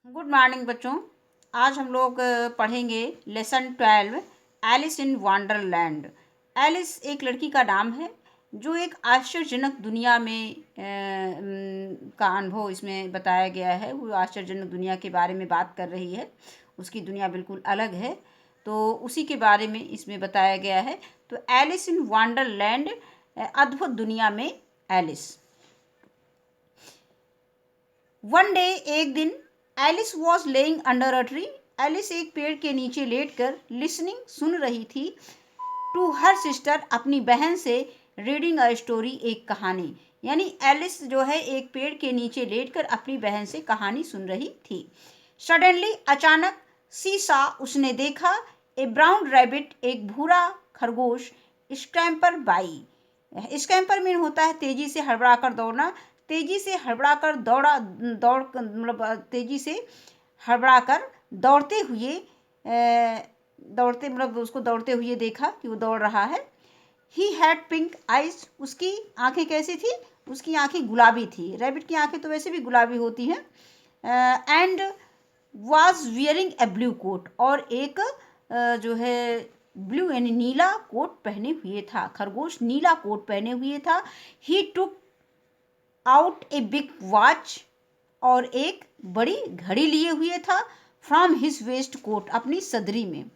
Good morning बच्चों। आज हम लोग पढ़ेंगे lesson 12 Alice in Wonderland. Alice एक लड़की का नाम है जो एक आश्चर्यजनक दुनिया में का अनुभव इसमें बताया गया है। वो आश्चर्यजनक दुनिया के बारे में बात कर रही है। उसकी दुनिया बिल्कुल अलग है, तो उसी के बारे में इसमें बताया गया है। तो एलिस इन वंडरलैंड, अद्भुत दुनिया में एलिस। वन डे, एक दिन, Alice was lying under a tree. Alice एक पेड़ के नीचे लेटकर लिसनिंग सुन रही थी टू हर सिस्टर, अपनी बहन से रीडिंग अ स्टोरी, एक कहानी। यानी एलिस जो है एक पेड़ के नीचे लेटकर अपनी बहन से कहानी सुन रही थी। सडनली, अचानक, सी सा, उसने देखा, ए ब्राउन रैबिट, एक भूरा खरगोश, स्क्रैम्पर बाई। स्क्रैम्पर मीन होता है तेजी से हड़बड़ाकर दौड़ना। तेजी से हड़बड़ाकर मतलब तेजी से हड़बड़ाकर दौड़ते मतलब उसको दौड़ते हुए देखा कि वो दौड़ रहा है। ही हैड पिंक आइज, उसकी आंखें कैसी थी? उसकी आंखें गुलाबी थी। रैबिट की आंखें तो वैसे भी गुलाबी होती हैं। And was wearing a blue coat, और एक जो है ब्लू यानी नीला कोट पहने हुए था। खरगोश नीला कोट पहने हुए था। He took out a big watch, और एक बड़ी घड़ी लिए हुए था। फ्रॉम हिज वेस्ट कोट, अपनी सदरी में,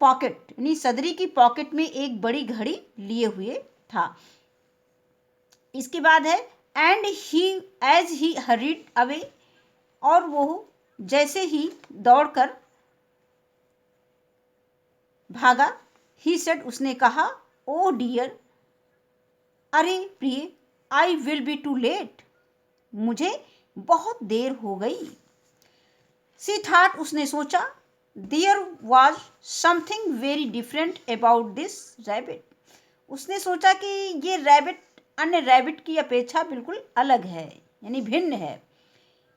पॉकेट यानी सदरी की पॉकेट में एक बड़ी घड़ी लिए हुए था। इसके बाद है and he as he hurried away, और वो जैसे ही दौड़कर भागा, ही सेड, उसने कहा, ओ डियर, अरे प्रिय, I will be too late, मुझे बहुत देर हो गई। सी थॉट, उसने सोचा, there was something very different about this rabbit, उसने सोचा कि ये रैबिट अन्य रैबिट की अपेक्षा बिल्कुल अलग है, यानी भिन्न है।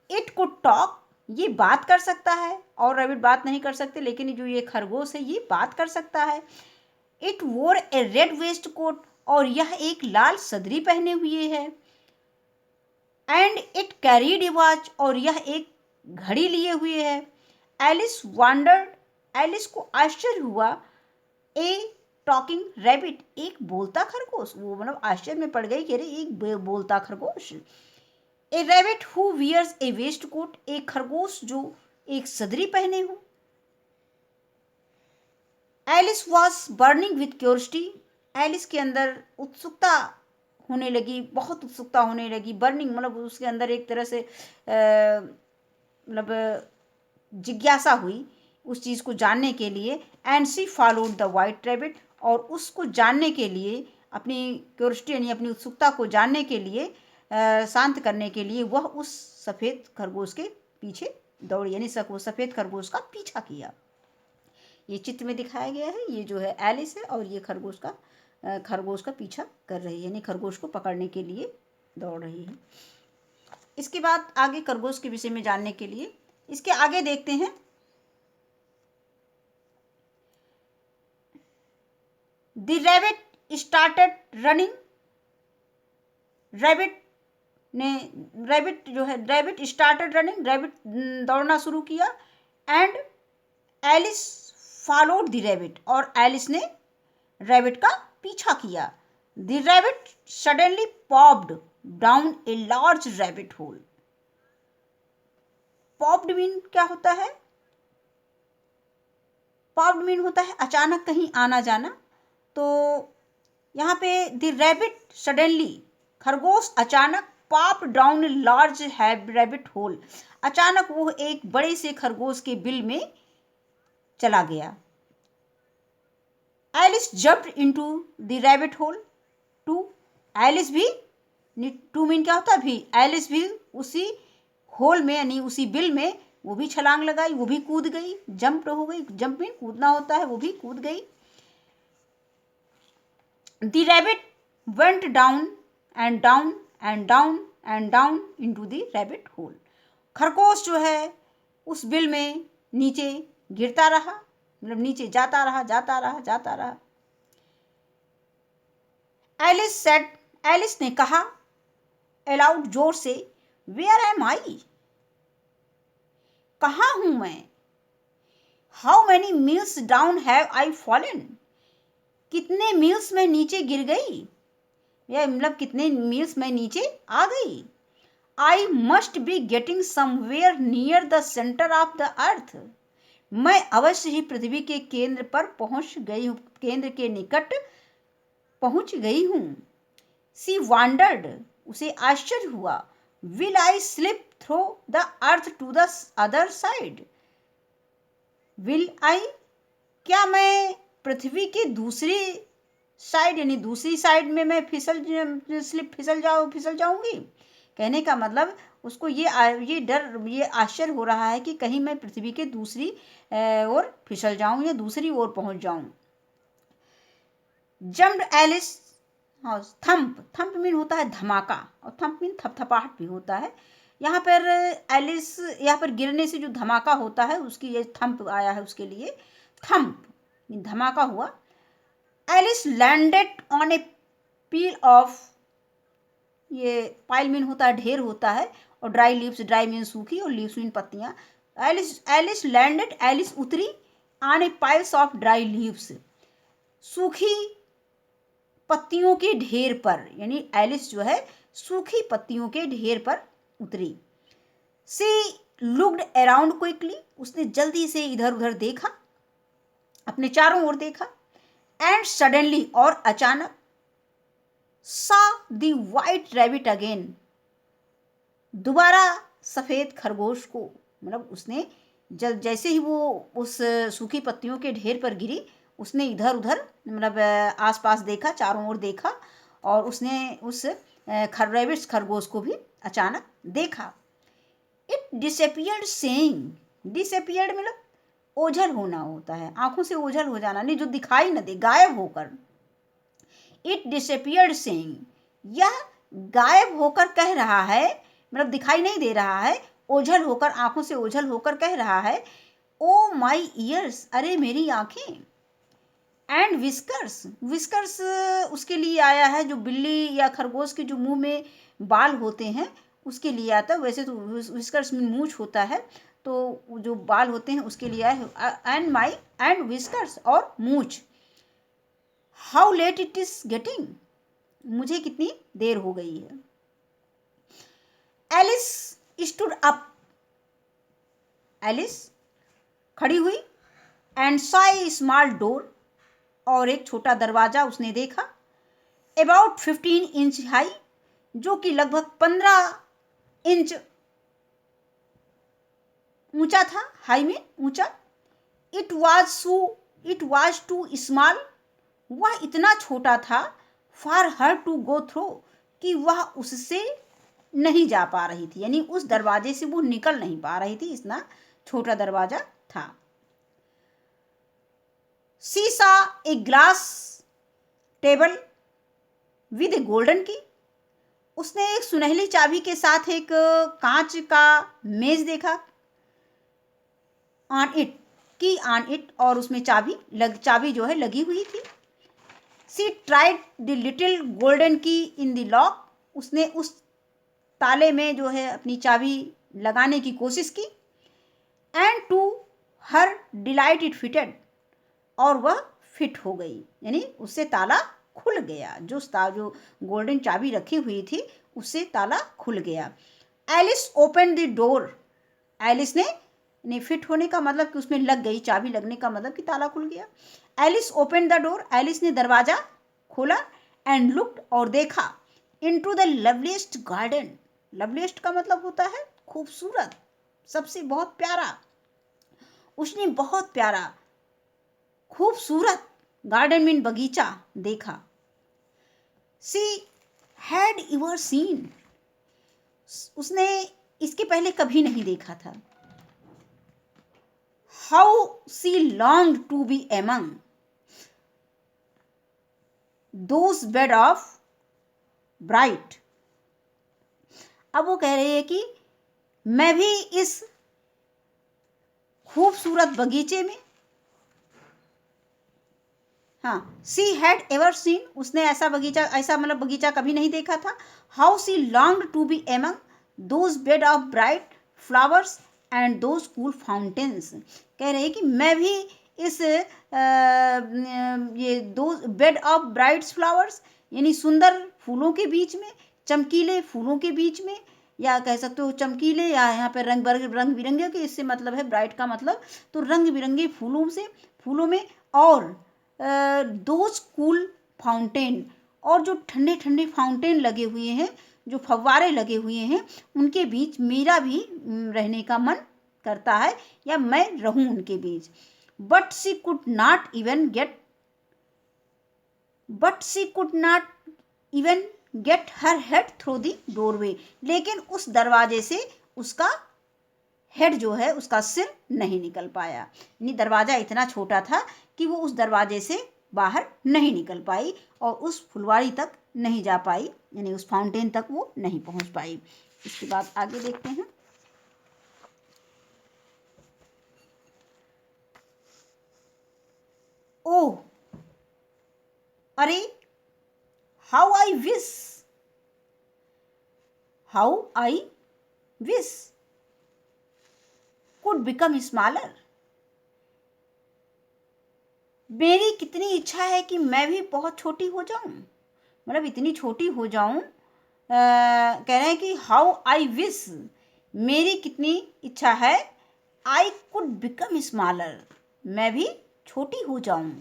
इट कुड टॉक, ये बात कर सकता है, और रैबिट बात नहीं कर सकते, लेकिन जो ये खरगोश है ये बात कर सकता है। इट वोर ए रेड वेस्ट कोट, और यह एक लाल सदरी पहने हुए है। And it carried A watch, और यह एक घड़ी लिए हुए है। एलिस वंडर्ड, एलिस को आश्चर्य हुआ, ए टॉकिंग रैबिट, एक बोलता खरगोश। वो मतलब आश्चर्य में पड़ गई कि अरे एक बोलता खरगोश। A rabbit who wears a waistcoat, एक खरगोश जो एक सदरी पहने हो। Alice was burning with curiosity, Alice के अंदर उत्सुकता होने लगी, बहुत उत्सुकता होने लगी। बर्निंग मतलब उसके अंदर एक तरह से मतलब जिज्ञासा हुई उस चीज़ को जानने के लिए। And she followed the white rabbit, और उसको जानने के लिए, अपनी क्यूरियोसिटी यानी अपनी उत्सुकता को जानने के लिए, शांत करने के लिए, वह उस सफ़ेद खरगोश के पीछे दौड़ी, यानी सफ़ेद खरगोश का पीछा किया। ये चित्र में दिखाया गया है। ये जो है एलिस है, और ये खरगोश का पीछा कर रही है, यानी खरगोश को पकड़ने के लिए दौड़ रही है। इसके बाद आगे खरगोश के विषय में जानने के लिए इसके आगे देखते हैं। The rabbit started running, rabbit started running, rabbit दौड़ना शुरू किया। And Alice followed the rabbit, और एलिस ने रैबिट का पीछा किया। The rabbit suddenly popped down a large rabbit hole. Popped mean क्या होता है? पॉप्ड मीन होता है अचानक कहीं आना जाना। तो यहाँ पे द रैबिट सडनली, खरगोश अचानक, pop down large rabbit whole, अचानक वो एक बड़े से खरगोश के बिल में चला गया। Alice jumped into the rabbit hole too, Alice भी, टू मीन क्या होता है भी, एलिस भी उसी होल में यानी उसी बिल में वो भी छलांग लगाई, वो भी कूद गई, जंप हो गई। जंप में कूदना होता है, वो भी कूद गई। The rabbit went down and down and down and down into the rabbit whole, खरगोश जो है उस बिल में नीचे गिरता रहा, मतलब नीचे जाता रहा, जाता रहा, जाता रहा। एलिस सेड, एलिस ने कहा अलाउड, जोर से, वेयर एम आई, कहाँ हूँ मैं? How many meals down have I fallen? कितने मील्स मैं नीचे गिर गई, या मतलब कितने मील्स मैं नीचे आ गई। I must be getting somewhere near the centre of the earth. मैं अवश्य ही पृथ्वी के केंद्र पर पहुंच गई हूँ, केंद्र के निकट पहुंच गई हूँ। सी वांडर्ड, उसे आश्चर्य हुआ। Will I slip through the earth to the other side? Will I, क्या मैं पृथ्वी की दूसरी साइड यानी दूसरी साइड में मैं फिसल जाऊंगी। कहने का मतलब उसको ये डर, ये आश्चर्य हो रहा है कि कहीं मैं पृथ्वी के दूसरी ओर फिसल जाऊं या दूसरी ओर पहुंच जाऊं। जम्प्ड एलिस, हाँ, थंप मीन होता है धमाका, और थंप मीन थपथपाहट भी होता है। यहाँ पर एलिस, यहाँ पर गिरने से जो धमाका होता है उसकी ये थंप आया है, उसके लिए थंप धमाका हुआ। Alice landed on a pile of, ये पाइल मीन होता है ढेर होता है, और ड्राई लीव्स, ड्राई मीन सूखी और लीव्स मीन पत्तियां। एलिस लैंडेड, एलिस उतरी on A piles of dry leaves, सूखी पत्तियों के ढेर पर, यानी एलिस जो है सूखी पत्तियों के ढेर पर उतरी। सी लुक्ड अराउंड क्विकली, उसने जल्दी से इधर उधर देखा, अपने चारों ओर देखा। एंड सडनली, और अचानक, सा द वाइट रैबिट अगेन, दोबारा सफेद खरगोश को, मतलब उसने जैसे ही वो उस सूखी पत्तियों के ढेर पर गिरी, उसने इधर उधर मतलब आसपास देखा, चारों ओर देखा, और उसने उस रैबिट खरगोश को भी अचानक देखा। इट डिसअपियर्ड सेइंग, डिसअपियर्ड मतलब ओझल होना होता है, आंखों से ओझल हो जाना, नहीं जो दिखाई न दे, गायब होकर। इट डिसअपियर्ड सेइंग, यह गायब होकर कह रहा है, मतलब दिखाई नहीं दे रहा है, ओझल होकर, आंखों से ओझल होकर कह रहा है, ओ माई ईयर्स, अरे मेरी आंखें। एंड विस्कर्स, विस्कर्स उसके लिए आया है जो बिल्ली या खरगोश के जो मुंह में बाल होते हैं उसके लिए आता है। वैसे तो विस्कर्स में मूंछ होता है, तो जो बाल होते हैं उसके लिए आया है। एंड माई, एंड विस्कर्स और मूंछ। How late it is getting, मुझे कितनी देर हो गई है। एलिस स्टूड अप, एलिस खड़ी हुई। And saw a small door, और एक छोटा दरवाजा उसने देखा। अबाउट 15 इंच हाई, जो कि लगभग 15 इंच ऊंचा था, हाई में ऊंचा। इट वाज टू स्मॉल, वह इतना छोटा था, for her to go through, कि वह उससे नहीं जा पा रही थी, यानी उस दरवाजे से वो निकल नहीं पा रही थी, इतना छोटा दरवाजा था। She saw a glass table with a golden key, उसने एक सुनहली चाबी के साथ एक कांच का मेज देखा। ऑन इट, की ऑन इट, और उसमें चाबी जो है लगी हुई थी। सी ट्राइड द लिटिल गोल्डन की इन द लॉक, उसने उस ताले में जो है अपनी चाबी लगाने की कोशिश की। And to her delight it fitted, और वह फिट हो गई, यानी उससे ताला खुल गया, जो गोल्डन चाबी रखी हुई थी उससे ताला खुल गया। Alice open the door, Alice ने फिट होने का मतलब कि उसमें लग गई, चाबी लगने का मतलब कि ताला खुल गया। Alice open the door, Alice ने दरवाजा खोला। एंड लुक्ड, और देखा। Into the loveliest garden, loveliest का मतलब होता है खूबसूरत, सबसे बहुत प्यारा। उसने बहुत प्यारा खूबसूरत, गार्डन मीन बगीचा, देखा। सी हैड एवर सीन, उसने इसके पहले कभी नहीं देखा था। How she longed to be among those bed of bright, अब वो कह रही है कि मैं भी इस खूबसूरत बगीचे में, हाँ, सी हैड एवर सीन, उसने ऐसा मतलब बगीचा कभी नहीं देखा था। How she longed to be among those bed of bright flowers and those cool fountains. कह रहे हैं कि मैं भी इस ये दो बेड ऑफ ब्राइट्स फ्लावर्स, यानी सुंदर फूलों के बीच में, चमकीले फूलों के बीच में, या कह सकते हो चमकीले, या यहाँ पे रंग बिरंगे के, इससे मतलब है ब्राइट का मतलब, तो रंग बिरंगे फूलों में, और दोज कूल फाउंटेन, और जो ठंडे ठंडे फाउंटेन लगे हुए हैं, जो फव्वारे लगे हुए हैं, उनके बीच मेरा भी रहने का मन करता है, या मैं रहूं उनके बीच। But she could not even get her head through the doorway. लेकिन उस दरवाजे से उसका हेड जो है, उसका सिर नहीं निकल पाया। यानी दरवाजा इतना छोटा था कि वो उस दरवाजे से बाहर नहीं निकल पाई और उस फुलवाड़ी तक नहीं जा पाई, यानी उस फाउंटेन तक वो नहीं पहुंच पाई। इसके बाद आगे देखते हैं। ओह, अरे, how I wish could become smaller. मेरी कितनी इच्छा है कि मैं भी बहुत छोटी हो जाऊं, मतलब इतनी छोटी हो जाऊं। कह रहे हैं कि हाउ आई विश, मेरी कितनी इच्छा है, आई कुड बिकम स्मॉलर, मैं भी छोटी हो जाऊं।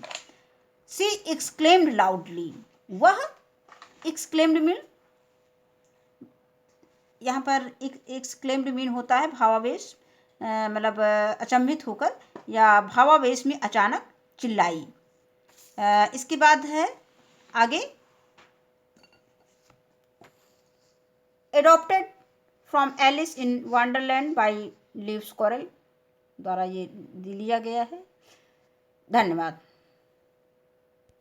शी एक्सक्लेम्ड लाउडली, वह एक्सक्लेम्ड मीन, यहाँ पर एक्सक्लेम्ड मीन होता है भावावेश, मतलब अचंभित होकर, या भावावेश में अचानक चिल्लाई। इसके बाद है आगे, adopted from Alice in Wonderland by Lewis Carroll, द्वारा ये लिया गया है। धन्यवाद।